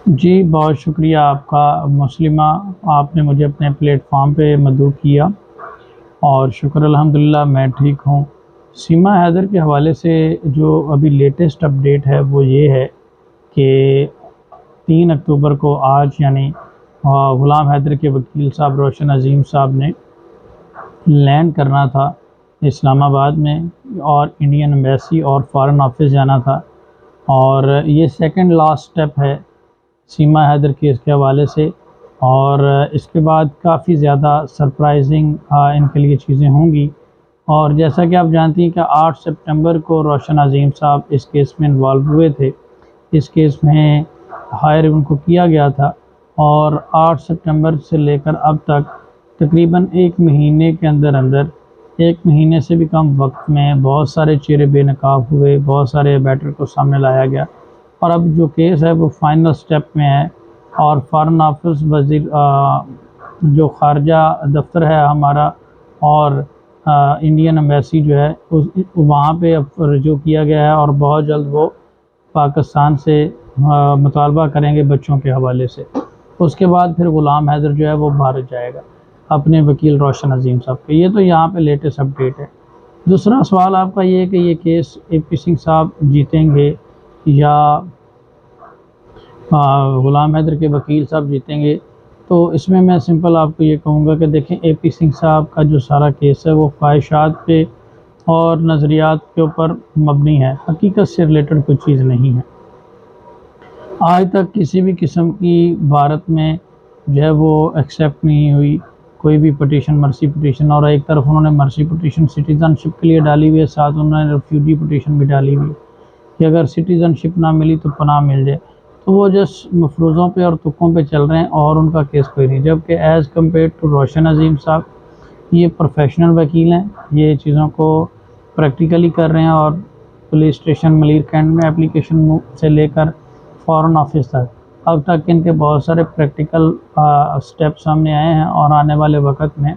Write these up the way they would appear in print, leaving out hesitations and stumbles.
جی بہت شکریہ آپ کا مسلمہ، آپ نے مجھے اپنے پلیٹ فارم پہ مدعو کیا اور شکر الحمدللہ میں ٹھیک ہوں۔ سیما حیدر کے حوالے سے جو ابھی لیٹسٹ اپڈیٹ ہے وہ یہ ہے کہ 3 اکتوبر کو آج یعنی غلام حیدر کے وکیل صاحب روشن عظیم صاحب نے لینڈ کرنا تھا اسلام آباد میں اور انڈین ایمبیسی اور فارن آفس جانا تھا، اور یہ سیکنڈ لاسٹ سٹیپ ہے سیما حیدر کیس کے حوالے سے، اور اس کے بعد کافی زیادہ سرپرائزنگ ان کے لیے چیزیں ہوں گی۔ اور جیسا کہ آپ جانتی ہیں کہ 8 سپٹمبر کو روشن عظیم صاحب اس کیس میں انوالو ہوئے تھے، اس کیس میں ہائر ان کو کیا گیا تھا، اور 8 سپٹمبر سے لے کر اب تک تقریباً 1 مہینے کے اندر 1 مہینے سے بھی کم وقت میں بہت سارے چہرے بے نقاب ہوئے، بہت سارے بیٹر کو سامنے لایا گیا، اور اب جو کیس ہے وہ فائنل سٹیپ میں ہے۔ اور فارن آفس وزیر جو خارجہ دفتر ہے ہمارا اور انڈین ایمبیسی جو ہے وہاں پہ اب رجوع کیا گیا ہے، اور بہت جلد وہ پاکستان سے مطالبہ کریں گے بچوں کے حوالے سے۔ اس کے بعد پھر غلام حیدر جو ہے وہ بھارت جائے گا اپنے وکیل روشن عظیم صاحب کے۔ یہ تو یہاں پہ لیٹسٹ اپڈیٹ ہے۔ دوسرا سوال آپ کا یہ ہے کہ یہ کیس اے پی سنگھ صاحب جیتیں گے یا غلام حیدر کے وکیل صاحب جیتیں گے، تو اس میں سمپل آپ کو یہ کہوں گا کہ دیکھیں اے پی سنگھ صاحب کا جو سارا کیس ہے وہ خواہشات پہ اور نظریات کے اوپر مبنی ہے، حقیقت سے ریلیٹڈ کوئی چیز نہیں ہے۔ آج تک کسی بھی قسم کی بھارت میں جو ہے وہ ایکسیپٹ نہیں ہوئی کوئی بھی پٹیشن، مرسی پٹیشن، اور ایک طرف انہوں نے مرسی پٹیشن سٹیزن شپ کے لیے ڈالی ہوئی ہے، ساتھ انہوں نے ریفیوجی پٹیشن بھی ڈالی ہوئی ہے کہ اگر سٹیزن شپ نہ ملی تو پناہ مل جائے، تو وہ جسٹ مفروضوں پہ اور تکوں پہ چل رہے ہیں اور ان کا کیس کوئی نہیں، جبکہ ایز کمپیئر ٹو روشن عظیم صاحب یہ پروفیشنل وکیل ہیں، یہ چیزوں کو پریکٹیکلی کر رہے ہیں، اور پولیس اسٹیشن ملیر کینٹ میں اپلیکیشن سے لے کر فارن آفس تک اب تک ان کے بہت سارے پریکٹیکل سٹیپ سامنے آئے ہیں، اور آنے والے وقت میں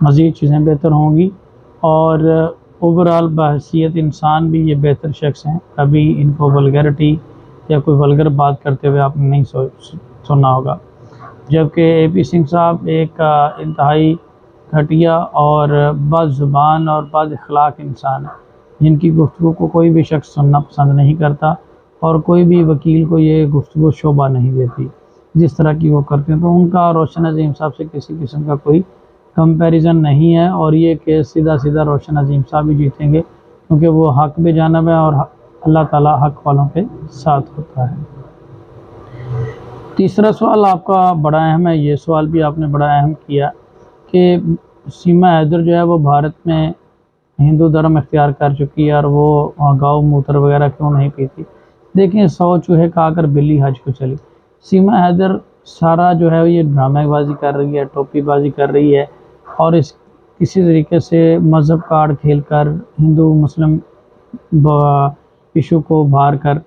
مزید چیزیں بہتر ہوں گی، اور اوورآل بحیثیت انسان بھی یہ بہتر شخص ہیں، کبھی ان کو ولگیرٹی یا کوئی ولگر بات کرتے ہوئے آپ نے نہیں سنا ہوگا۔ جبکہ اے پی سنگھ صاحب ایک انتہائی گھٹیا اور بد زبان اور بد اخلاق انسان ہے، جن کی گفتگو کو کوئی بھی شخص سننا پسند نہیں کرتا، اور کوئی بھی وکیل کو یہ گفتگو شعبہ نہیں دیتی جس طرح کی وہ کرتے ہیں، تو ان کا روشن عظیم صاحب سے کسی قسم کا کوئی کمپیریزن نہیں ہے، اور یہ کیس سیدھا روشن عظیم صاحب ہی جیتیں گے، کیونکہ وہ حق بے جانب ہے اور اللہ تعالیٰ حق والوں کے ساتھ ہوتا ہے۔ تیسرا سوال آپ کا بڑا اہم ہے، یہ سوال بھی آپ نے بڑا اہم کیا کہ سیما حیدر جو ہے وہ بھارت میں ہندو دھرم اختیار کر چکی ہے اور وہ گاؤ موتر وغیرہ کیوں نہیں پیتی۔ دیکھیں 100 چوہے کھا کر بلی حج کو چلی، سیما حیدر سارا جو ہے یہ ڈرامے بازی کر رہی ہے، ٹوپی بازی کر رہی ہے، اور اس کسی طریقے سے مذہب کارڈ کھیل کر ہندو مسلم ایشو کو بھار کر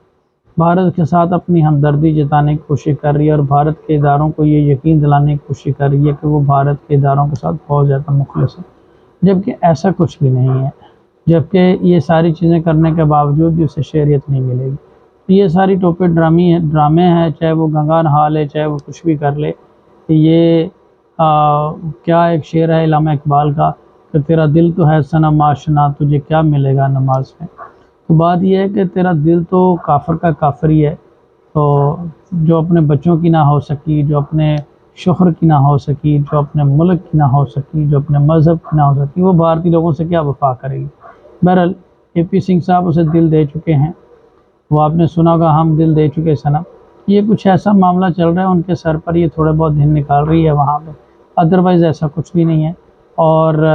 بھارت کے ساتھ اپنی ہمدردی جتانے کی کوشش کر رہی ہے، اور بھارت کے اداروں کو یہ یقین دلانے کی کوشش کر رہی ہے کہ وہ بھارت کے اداروں کے ساتھ بہت زیادہ مخلص ہے، جبکہ ایسا کچھ بھی نہیں ہے، جبکہ یہ ساری چیزیں کرنے کے باوجود بھی اسے شہریت نہیں ملے گی۔ یہ ساری ٹوپے ڈرامے ہیں، چاہے وہ گنگا نہال ہے، چاہے وہ کچھ بھی کر لے۔ یہ کیا ایک شعر ہے علامہ اقبال کا کہ تیرا دل تو ہے صنم آشنا، تجھے کیا ملے گا نماز میں۔ تو بات یہ ہے کہ تیرا دل تو کافر کا کافر ہی ہے، تو جو اپنے بچوں کی نہ ہو سکی، جو اپنے شوہر کی نہ ہو سکی، جو اپنے ملک کی نہ ہو سکی، جو اپنے مذہب کی نہ ہو سکی، وہ بھارتی لوگوں سے کیا وفا کرے گی۔ بہرحال اے پی سنگھ صاحب اسے دل دے چکے ہیں، وہ آپ نے سنا ہوگا ہم دل دے چکے صنم، یہ کچھ ایسا معاملہ چل رہا ہے ان کے سر پر، یہ تھوڑے بہت دن نکال رہی ہے وہاں پہ، ادروائز ایسا کچھ بھی نہیں ہے۔ اور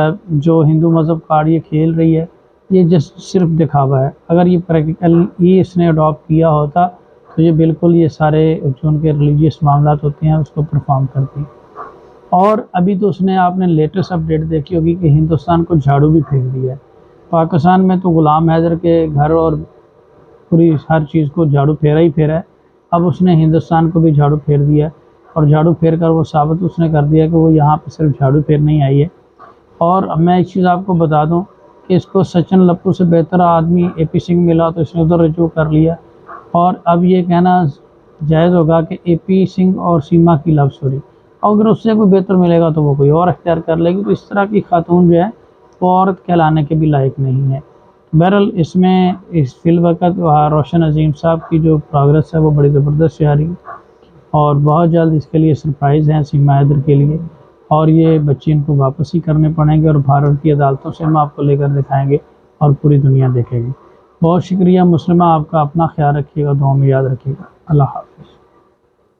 جو ہندو مذہب کارڈ یہ کھیل رہی ہے یہ جسٹ صرف دکھاوا ہے، اگر یہ پریکٹیکل یہ اس نے اڈاپٹ کیا ہوتا تو یہ بالکل یہ سارے جو ان کے ریلیجیس معاملات ہوتے ہیں اس کو پرفارم کرتی۔ اور ابھی تو اس نے آپ نے لیٹسٹ اپڈیٹ دیکھی ہوگی کہ ہندوستان کو جھاڑو بھی پھینک دیا ہے، پاکستان میں تو غلام حیدر کے گھر اور پوری ہر چیز کو جھاڑو پھیرا ہی پھیرا ہے، اب اس نے ہندوستان کو بھی جھاڑو پھیر دیا ہے، اور جھاڑو پھیر کر وہ ثابت اس نے کر دیا کہ وہ یہاں پہ صرف جھاڑو پھیرنے ہی آئی ہے۔ اور میں ایک چیز آپ کو بتا دوں کہ اس کو سچن لپو سے بہتر آدمی اے پی سنگھ ملا تو اس نے ادھر رجوع کر لیا، اور اب یہ کہنا جائز ہوگا کہ اے پی سنگھ اور سیما کی لو اسٹوری، اور اگر اس سے کوئی بہتر ملے گا تو وہ کوئی اور اختیار کر لے گی، تو اس طرح کی خاتون جو ہے وہ عورت کہلانے کے بھی لائق نہیں ہے۔ بہرحال اس میں فی الوقت روشن عظیم صاحب کی جو پروگرس ہے وہ بڑی زبردست جا رہی ہے، اور بہت جلد اس کے لیے سرپرائز ہیں سیما حیدر کے لیے، اور یہ بچے ان کو واپس ہی کرنے پڑیں گے، اور بھارت کی عدالتوں سے ہم آپ کو لے کر دکھائیں گے اور پوری دنیا دیکھے گی۔ بہت شکریہ مسلمہ، آپ کا اپنا خیال رکھیے گا، دعاؤں میں یاد رکھیے گا۔ اللہ حافظ۔